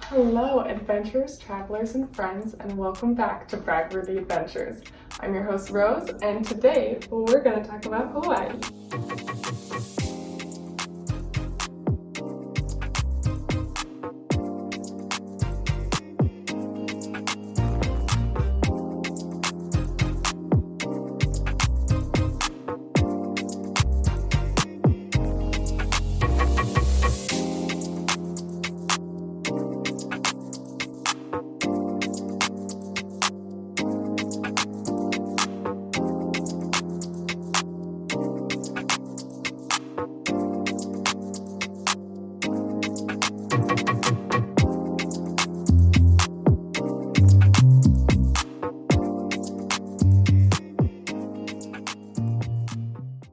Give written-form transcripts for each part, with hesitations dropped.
Hello, adventurers, travelers, and friends, and welcome back to Bragworthy Adventures. I'm your host, Rose, and today we're going to talk about Hawaii.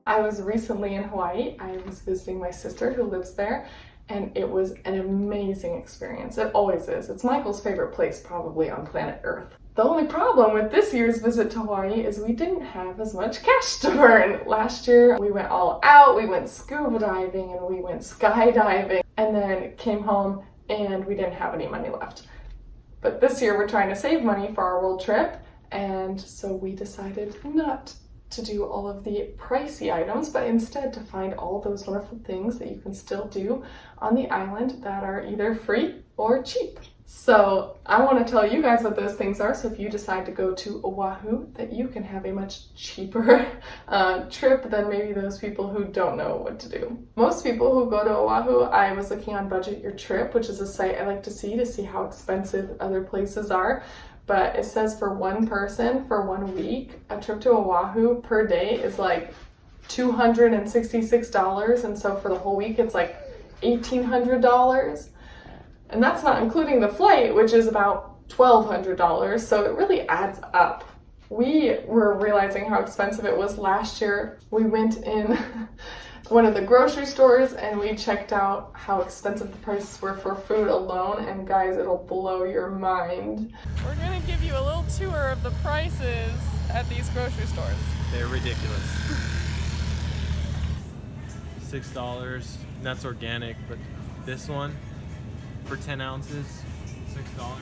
I was recently in Hawaii. I was visiting my sister who lives there, and it was an amazing experience. It always is. It's Michael's favorite place probably on planet Earth. The only problem with this year's visit to Hawaii is we didn't have as much cash to burn. Last year we went all out, we went scuba diving and we went skydiving, and then came home and we didn't have any money left. But this year we're trying to save money for our world trip, and so we decided not to do all of the pricey items, but instead to find all those wonderful things that you can still do on the island that are either free or cheap. So I want to tell you guys what those things are, so if you decide to go to Oahu, that you can have a much cheaper trip than maybe those people who don't know what to do. Most people who go to Oahu, I was looking on Budget Your Trip, which is a site I like to see how expensive other places are. But it says for one person for 1 week, a trip to Oahu per day is like $266, and so for the whole week it's like $1,800. And that's not including the flight, which is about $1,200, so it really adds up. We were realizing how expensive it was last year. We went in one of the grocery stores and we checked out how expensive the prices were for food alone, and guys, it'll blow your mind. We're gonna give you a little tour of the prices at these grocery stores. They're ridiculous. $6, and that's organic, but this one for 10 ounces, $6.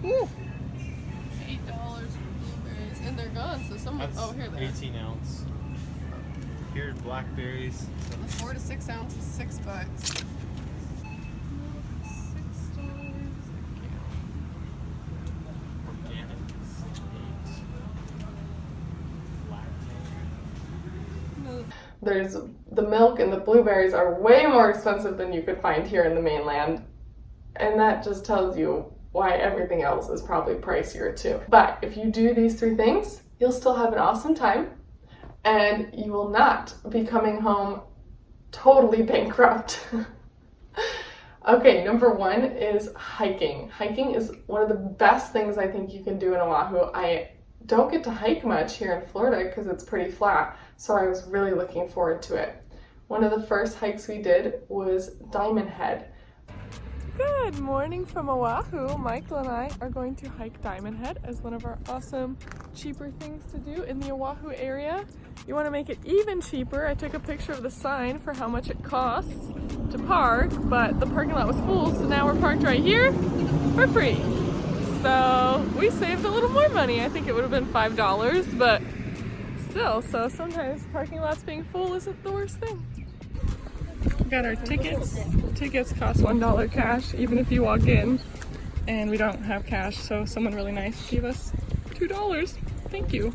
Ooh. $8 for blueberries, and they're gone. So someone. That's oh, here they are. 18 ounce. Here's blackberries. The 4 to 6 ounces, $6. $6. Organic is 8. There's the milk and the blueberries are way more expensive than you could find here in the mainland, and that just tells you why everything else is probably pricier too. But if you do these 3 things, you'll still have an awesome time, and you will not be coming home totally bankrupt. Okay, number 1 is hiking. Hiking is one of the best things I think you can do in Oahu. I don't get to hike much here in Florida because it's pretty flat, so I was really looking forward to it. One of the first hikes we did was Diamond Head. Good morning from Oahu. Michael and I are going to hike Diamond Head as one of our awesome, cheaper things to do in the Oahu area. You want to make it even cheaper, I took a picture of the sign for how much it costs to park, but the parking lot was full, so now we're parked right here for free. So we saved a little more money. I think it would have been $5, but still, so sometimes parking lots being full isn't the worst thing. We got our tickets. Tickets cost $1 cash, even if you walk in, and we don't have cash, so someone really nice gave us $2. Thank you.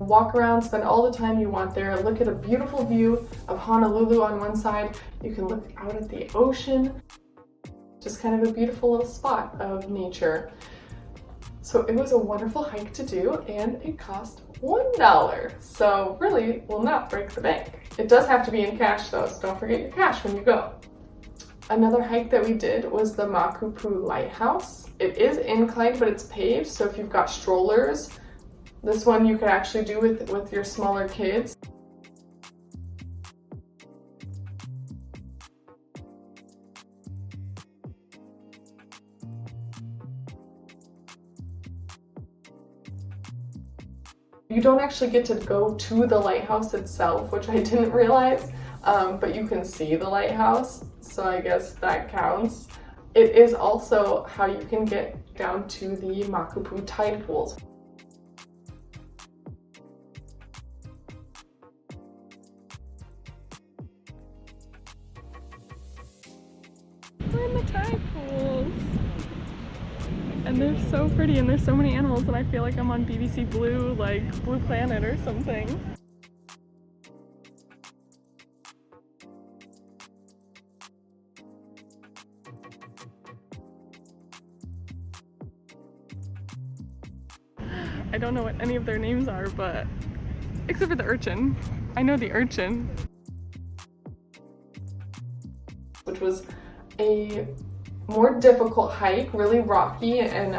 Walk around, spend all the time you want there, look at a beautiful view of Honolulu on one side. You can look out at the ocean. Just kind of a beautiful little spot of nature. So it was a wonderful hike to do, and it cost $1. So really will not break the bank. It does have to be in cash though, so don't forget your cash when you go. Another hike that we did was the Makupu Lighthouse. It is inclined, but it's paved, so if you've got strollers, this one you could actually do with your smaller kids. You don't actually get to go to the lighthouse itself, which I didn't realize, but you can see the lighthouse, so I guess that counts. It is also how you can get down to the Makupu tide pools. We're in the tide pools, and they're so pretty, and there's so many animals, and I feel like I'm on BBC Blue, like Blue Planet or something. I don't know what any of their names are, but except for the urchin. I know the urchin. Which was a more difficult hike, really rocky and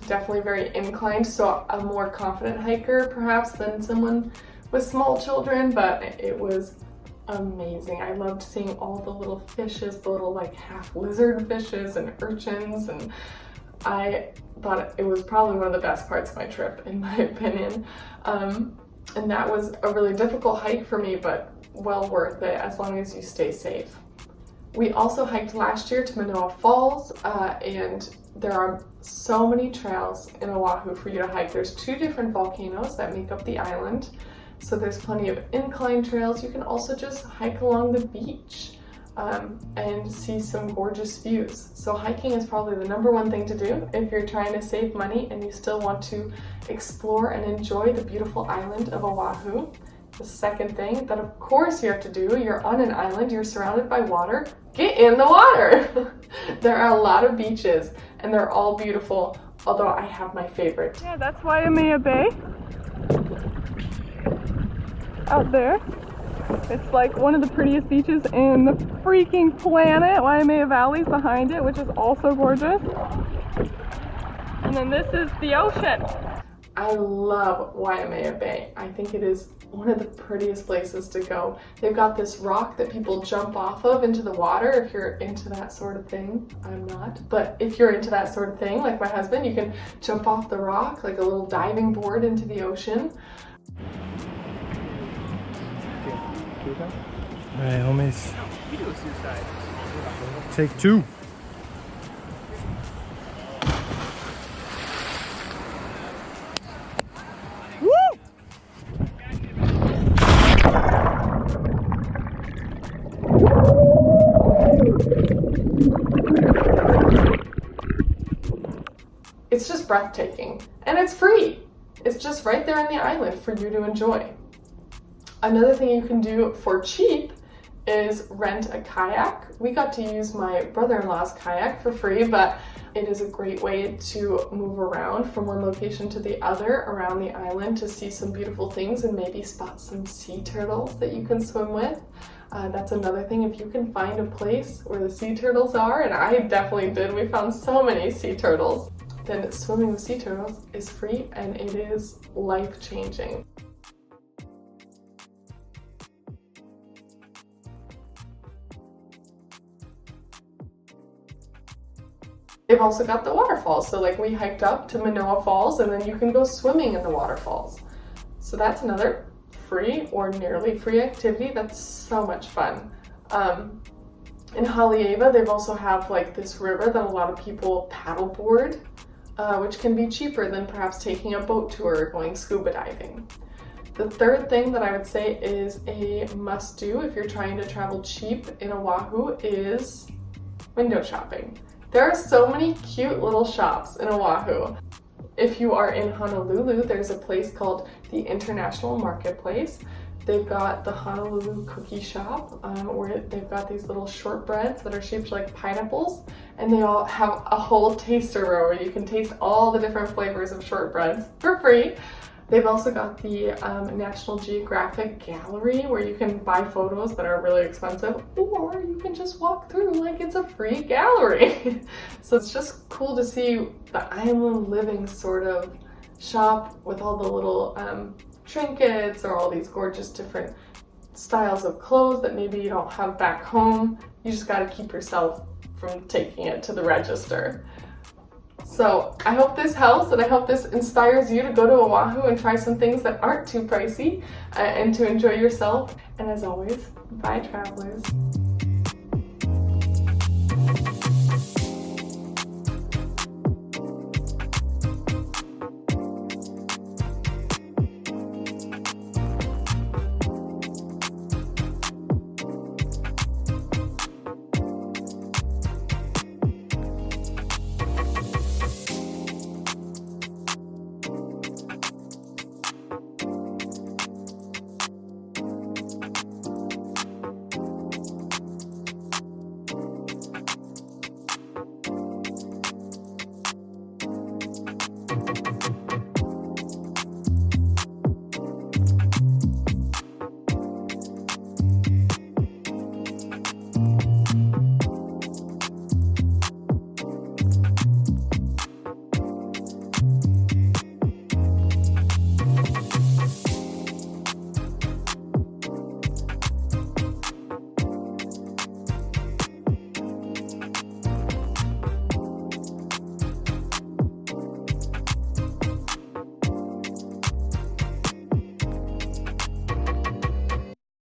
definitely very inclined, so a more confident hiker perhaps than someone with small children, but it was amazing. I loved seeing all the little fishes, the little like half lizard fishes and urchins, and I thought it was probably one of the best parts of my trip in my opinion. And that was a really difficult hike for me, but well worth it as long as you stay safe. We also hiked last year to Manoa Falls, and there are so many trails in Oahu for you to hike. There's 2 different volcanoes that make up the island, so there's plenty of incline trails. You can also just hike along the beach and see some gorgeous views. So hiking is probably the #1 thing to do if you're trying to save money and you still want to explore and enjoy the beautiful island of Oahu. The second thing that of course you have to do, you're on an island, you're surrounded by water, get in the water! There are a lot of beaches and they're all beautiful, although I have my favorite. Yeah, that's Waimea Bay. Out there. It's like one of the prettiest beaches in the freaking planet. Waimea Valley's behind it, which is also gorgeous. And then this is the ocean. I love Waimea Bay. I think it is one of the prettiest places to go. They've got this rock that people jump off of into the water if you're into that sort of thing. I'm not, but if you're into that sort of thing, like my husband, you can jump off the rock like a little diving board into the ocean. Alright, homies. You do a suicide. Take 2. It's just breathtaking, and it's free. It's just right there on the island for you to enjoy. Another thing you can do for cheap is rent a kayak. We got to use my brother-in-law's kayak for free, but it is a great way to move around from one location to the other around the island to see some beautiful things and maybe spot some sea turtles that you can swim with. That's another thing, if you can find a place where the sea turtles are, and I definitely did, we found so many sea turtles, then swimming with sea turtles is free and it is life-changing. They've also got the waterfalls, so like we hiked up to Manoa Falls and then you can go swimming in the waterfalls. So that's another free or nearly free activity that's so much fun. In Haleiwa, they've also have like this river that a lot of people paddleboard, which can be cheaper than perhaps taking a boat tour or going scuba diving. The third thing that I would say is a must-do if you're trying to travel cheap in Oahu is window shopping. There are so many cute little shops in Oahu. If you are in Honolulu, there's a place called the International Marketplace. They've got the Honolulu Cookie Shop, where they've got these little shortbreads that are shaped like pineapples, and they all have a whole taster row where you can taste all the different flavors of shortbreads for free. They've also got the National Geographic Gallery where you can buy photos that are really expensive, or you can just walk through like it's a free gallery. So it's just cool to see the island living sort of shop with all the little trinkets or all these gorgeous different styles of clothes that maybe you don't have back home. You just got to keep yourself from taking it to the register. So I hope this helps, and I hope this inspires you to go to Oahu and try some things that aren't too pricey and to enjoy yourself. And as always, bye travelers.